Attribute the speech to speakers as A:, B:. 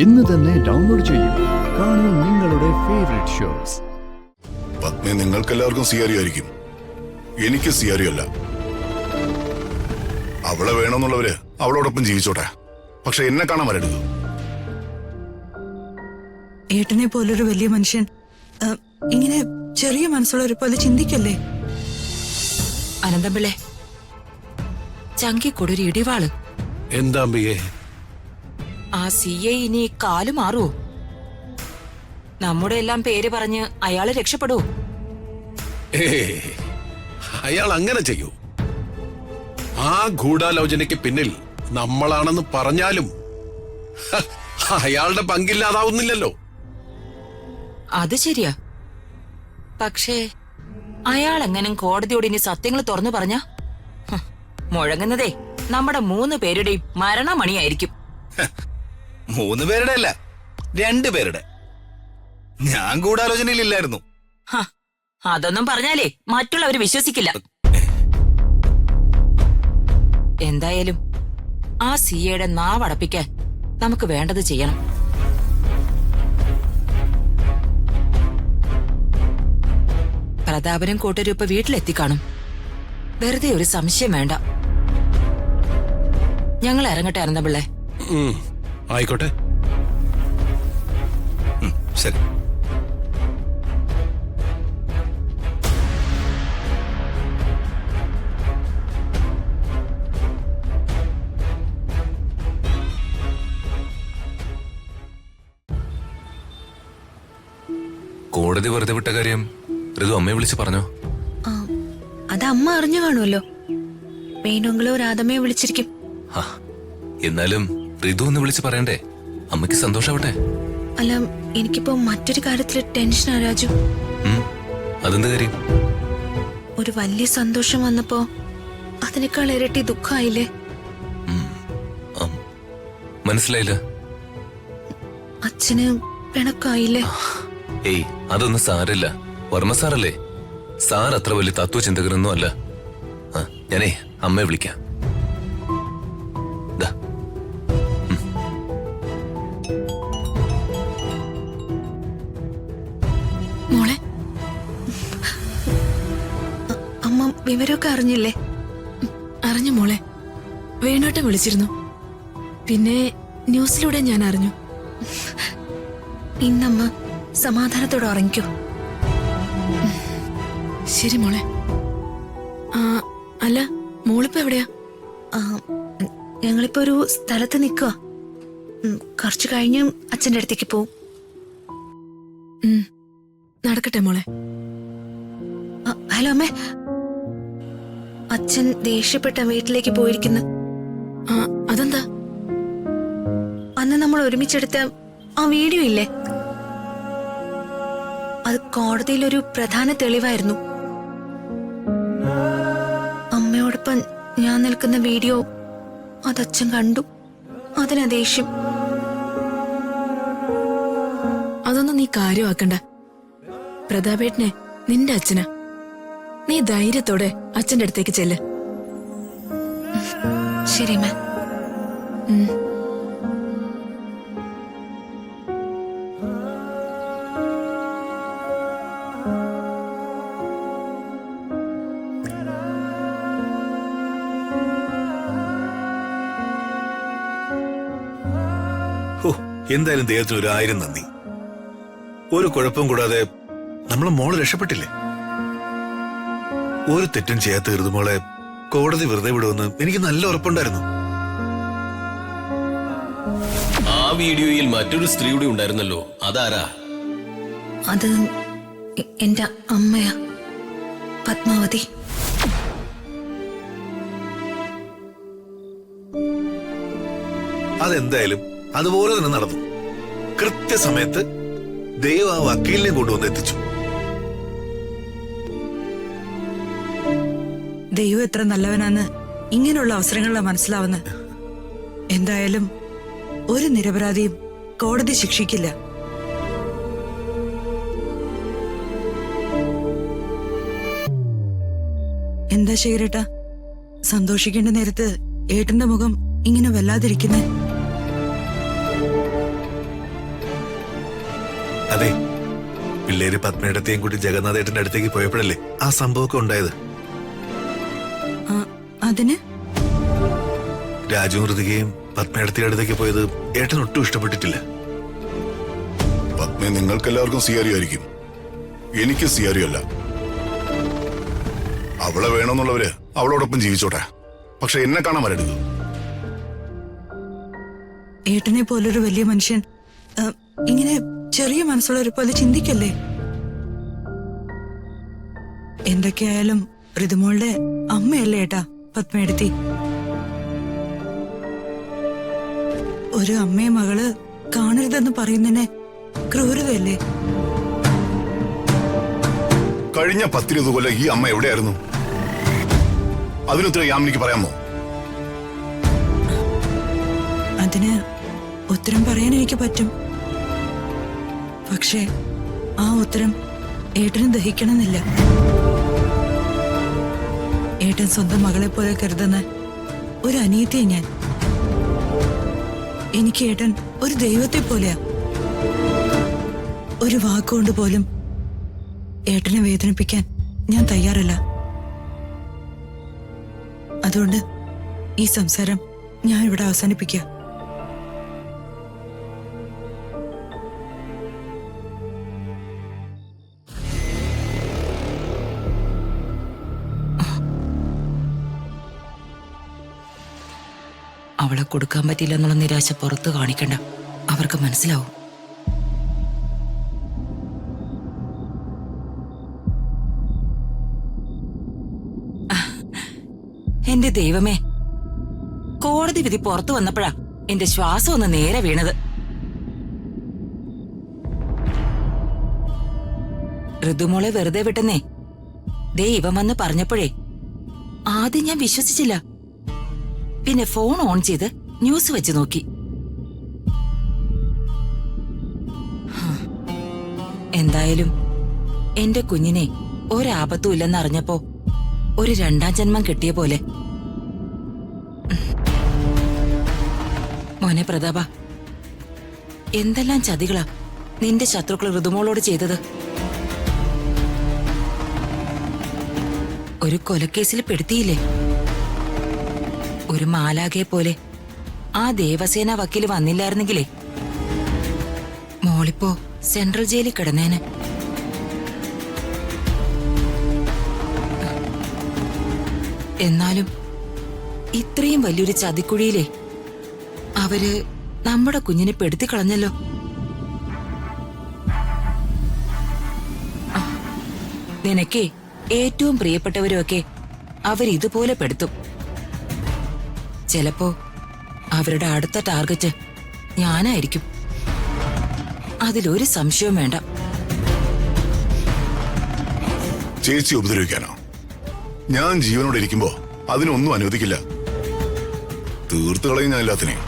A: ഇന്ന് തന്നെ ഡൗൺലോഡ് ചെയ്യൂ. കാണൂ നിങ്ങളുടെ ഫേവറേറ്റ് ഷോസ്.
B: പത്നി നിങ്ങൾക്കെല്ലാവർക്കും സിയാരി ആയിരിക്കും, എനിക്ക് സിയാരി അല്ല. അവളെ വേണമെന്നുള്ളവര് അവളോടൊപ്പം ജീവിച്ചോട്ടെ, പക്ഷെ എന്നെ കാണാൻ വരരുത്.
C: ഏട്ടനെ പോലൊരു വലിയ മനുഷ്യൻ ഇങ്ങനെ ചെറിയ മനസ്സുള്ളവരെ പോലെ ചിന്തിക്കല്ലേ.
D: അനന്തപിള്ളേ, ചങ്കിക്കൊടൊരു ഇടിവാള്.
E: എന്താമ്പിയേ?
D: ആ CA ഇനി കാലു മാറുവോ? നമ്മുടെ എല്ലാം പേര് പറഞ്ഞ് അയാള് രക്ഷപ്പെടുവോ?
E: അയാൾ അങ്ങനെ ചെയ്യൂ? ആ ഗൂഢാലോചനയ്ക്ക് പിന്നിൽ നമ്മളാണെന്ന് പറഞ്ഞാലും അയാളുടെ പങ്കില്ലാതാവുന്നില്ലല്ലോ.
D: അത് ശരിയാ. പക്ഷേ അയാൾ എങ്ങനും കോടതിയോട് ഇനി സത്യങ്ങൾ തുറന്നു പറഞ്ഞ മുഴങ്ങുന്നതേ നമ്മുടെ 3 പേരുടെയും മരണമണിയായിരിക്കും.
F: 3 പേരുടെ അല്ല, 2 പേരുടെ. ഞാൻ ഗൂഢാലോചനയിലില്ലായിരുന്നു.
D: അതൊന്നും പറഞ്ഞാലേ മറ്റുള്ളവര് വിശ്വസിക്കില്ല. എന്തായാലും ആ CAയുടെ നാവടപ്പിക്കാൻ നമുക്ക് വേണ്ടത് ചെയ്യണം. പ്രതാപനും കൂട്ടരും ഇപ്പൊ വീട്ടിലെത്തിക്കാണും. വെറുതെ ഒരു സംശയം വേണ്ട. ഞങ്ങൾ ഇറങ്ങട്ടെ അനന്തപിള്ളേ?
E: ആയിക്കോട്ടെ.
F: ശരി.
G: കോടതി വെറുതെ വിട്ട കാര്യം ഋതു അമ്മയെ വിളിച്ച് പറഞ്ഞോ?
H: അത് അമ്മ അറിഞ്ഞു കാണുമല്ലോ. വേണമെങ്കിലോ രാധമ്മയെ വിളിച്ചിരിക്കും.
G: എന്നാലും ഋതു ഒന്ന് വിളിച്ച് പറയണ്ടേ? അമ്മയ്ക്ക് സന്തോഷാവട്ടെ.
H: അല്ല, എനിക്കിപ്പോ മറ്റൊരു കാര്യത്തില് ടെൻഷനാ രാജു.
G: അതെന്ത് കാര്യം?
H: ഒരു വലിയ സന്തോഷം വന്നപ്പോ അതിനേക്കാൾ ഇരട്ടി ദുഃഖമായില്ലേ?
G: മനസ്സിലായില്ല.
H: അച്ഛന് പിണക്കായില്ലേ?
G: ഏയ്, അതൊന്നും സാരല്ല. വർമ്മ സാറല്ലേ? സാർ അത്ര വലിയ തത്വചിന്തകരൊന്നും അല്ല. ഞാനേ അമ്മയെ വിളിക്കാം.
H: മോളെ, അമ്മ വിവരമൊക്കെ അറിഞ്ഞില്ലേ?
I: അറിഞ്ഞു മോളെ. വേണോട്ടെ വിളിച്ചിരുന്നു. പിന്നെ ന്യൂസിലൂടെ ഞാൻ അറിഞ്ഞു.
H: ഇന്നമ്മ സമാധാനത്തോടെ ഉറങ്ങിക്കോ.
I: ശരി മോളെ. അല്ല, മോളിപ്പോ എവിടെയാ?
H: ഞങ്ങളിപ്പോ ഒരു സ്ഥലത്ത് നിൽക്കുക. കുറച്ചു കഴിഞ്ഞ് അച്ഛൻ്റെ അടുത്തേക്ക് പോവും.
I: നടക്കട്ടെ മോളെ.
H: ഹലോ അമ്മേ, അച്ഛൻ ദേഷ്യപ്പെട്ട വീട്ടിലേക്ക് പോയിരിക്കുന്നു.
I: അതെന്താ?
H: അന്ന് നമ്മൾ ഒരുമിച്ചെടുത്ത ആ വീഡിയോ ഇല്ലേ, അത് കോടതിയിലൊരു പ്രധാന തെളിവായിരുന്നു. അമ്മയോടൊപ്പം ഞാൻ നിൽക്കുന്ന വീഡിയോ അതച്ഛൻ കണ്ടു. അതിനാ ദേഷ്യം.
I: അതൊന്നും നീ കാര്യമാക്കണ്ട. പ്രതാപേട്ടനെ നിന്റെ അച്ഛനാ. നീ ധൈര്യത്തോടെ അച്ഛന്റെ അടുത്തേക്ക് ചെല്ല്.
H: ശരി മാം.
F: എന്തായാലും ദൈവത്തിന് 1000 നന്ദി. ഒരു കുഴപ്പം കൂടാതെ നമ്മളെ മോള് രക്ഷപ്പെട്ടില്ലേ? ഒരു തെറ്റും ചെയ്യാത്ത ഋതുമോളെ കോടതി വെറുതെ വിടുമെന്ന് എനിക്ക് നല്ല ഉറപ്പുണ്ടായിരുന്നു.
J: ആ വീഡിയോയിൽ മറ്റൊരു സ്ത്രീ കൂടി ഉണ്ടായിരുന്നല്ലോ, അതാരാ?
H: അത് എന്റെ അമ്മയാ, പത്മാവതി.
F: അതെന്തായാലും അതുപോലെ തന്നെ നടന്നു. കൃത്യസമയത്ത് ദൈവം ആ വക്കീലിനെ കൊണ്ടുവന്ന് എത്തിച്ചു.
C: ദൈവം എത്ര നല്ലവനാന്ന് ഇങ്ങനെയുള്ള അവസരങ്ങളിലാണ് മനസ്സിലാവുന്നത്. എന്തായാലും ഒരു നിരപരാധിയും കോടതി ശിക്ഷിക്കില്ല. എന്താ ശേഖരേട്ടാ, സന്തോഷിക്കേണ്ട നേരത്ത് ഏട്ടന്റെ മുഖം ഇങ്ങനെ വല്ലാതിരിക്കുന്നേ?
F: അതെ, പിള്ളേര് പത്മേടത്തെയും കൂടി ജഗന്നാഥേട്ടന്റെ അടുത്തേക്ക് പോയപ്പോഴല്ലേ ആ സംഭവമൊക്കെ ഉണ്ടായത്.
C: ആ, അതിന്
F: രാജുവും ഋതികയും പത്മേടത്തിന്റെ അടുത്തേക്ക് പോയത് ഏട്ടൻ ഒട്ടും ഇഷ്ടപ്പെട്ടിട്ടില്ല.
B: പത്മേ നിങ്ങൾക്കെല്ലാവർക്കും സ്വീകാര്യമായിരിക്കും, എനിക്ക് സ്വീകാര്യമല്ല. അവളെ വേണമെന്നുള്ളവര് അവളോടൊപ്പം ജീവിച്ചോട്ടെ, പക്ഷെ എന്നെ കാണാൻ വരരുത്.
C: ഏട്ടനെ പോലൊരു വലിയ മനുഷ്യൻ ഇങ്ങനെ ചെറിയ മനസ്സുള്ളവരെ പോലെ ചിന്തിക്കല്ലേ. എന്തൊക്കെയായാലും ഋതുമോളുടെ അമ്മയല്ലേ ഏട്ടാ പത്മയെടുത്തി. ഒരു അമ്മയെ മകള് കാണരുതെന്ന് പറയുന്നതിനെ ക്രൂരതയല്ലേ.
B: കഴിഞ്ഞ 10-20 കൊല്ലം ഈ അമ്മ എവിടെയായിരുന്നു? അതിനുത്തരം യാമിനിക്ക് പറയാമോ?
C: അതിന് ഉത്തരം പറയാൻ എനിക്ക് പറ്റും, പക്ഷേ ആ ഉത്തരം ഏട്ടന് ദഹിക്കണമെന്നില്ല. ഏട്ടൻ സ്വന്തം മകളെ പോലെ കരുതുന്ന ഒരു അനിയത്തിയെ ഞാൻ. എനിക്ക് ഏട്ടൻ ഒരു ദൈവത്തെ പോലെയാ. ഒരു വാക്കുകൊണ്ട് പോലും ഏട്ടനെ വേദനിപ്പിക്കാൻ ഞാൻ തയ്യാറല്ല. അതുകൊണ്ട് ഈ സംസാരം ഞാൻ ഇവിടെ അവസാനിപ്പിക്കാം.
D: അവളെ കൊടുക്കാൻ പറ്റില്ല എന്നുള്ള നിരാശ പുറത്ത് കാണിക്കണ്ട, അവർക്ക് മനസ്സിലാവും. എന്റെ ദൈവമേ, കോടതി വിധി പുറത്തു വന്നപ്പോഴാ എന്റെ ശ്വാസം ഒന്ന് നേരെ വീണത്. ഋതുമോളെ വെറുതെ വിട്ടെന്നേ ദൈവം വന്ന് പറഞ്ഞപ്പോഴേ ആദ്യം ഞാൻ വിശ്വസിച്ചില്ല. പിന്നെ ഫോൺ ഓൺ ചെയ്ത് ന്യൂസ് വെച്ച് നോക്കി. എന്തായാലും എന്റെ കുഞ്ഞിനെ ഒരാപത്തും ഇല്ലെന്നറിഞ്ഞപ്പോ ഒരു 2ാം ജന്മം കിട്ടിയ പോലെ. മോനെ പ്രതാപ, എന്തെല്ലാം ചതികളാ നിന്റെ ശത്രുക്കൾ ഋതുമോളോട് ചെയ്തത്. ഒരു കൊലക്കേസിൽ പെടുത്തിയില്ലേ? ഒരു മാലാഖയെ പോലെ ആ ദേവസേന വക്കീല് വന്നില്ലായിരുന്നെങ്കിലേ മോളിപ്പോ സെൻട്രൽ ജയിലിൽ കിടന്നേന്. എന്നാലും ഇത്രയും വലിയൊരു ചതിക്കുഴിയിലേ അവര് നമ്മുടെ കുഞ്ഞിനെ പെടുത്തി കളഞ്ഞല്ലോ. നിനക്കേ ഏറ്റവും പ്രിയപ്പെട്ടവരുമൊക്കെ അവരിതുപോലെ പെടുത്തും. ചിലപ്പോ അവരുടെ അടുത്ത ടാർഗറ്റ് ഞാനായിരിക്കും, അതിലൊരു സംശയവും വേണ്ട.
B: ചേച്ചി ഉപദ്രവിക്കാനോ? ഞാൻ ജീവനോടെ ഇരിക്കുമ്പോ അതിനൊന്നും അനുവദിക്കില്ല. തീർത്തു കളയും ഞാൻ എല്ലാത്തിനെയും.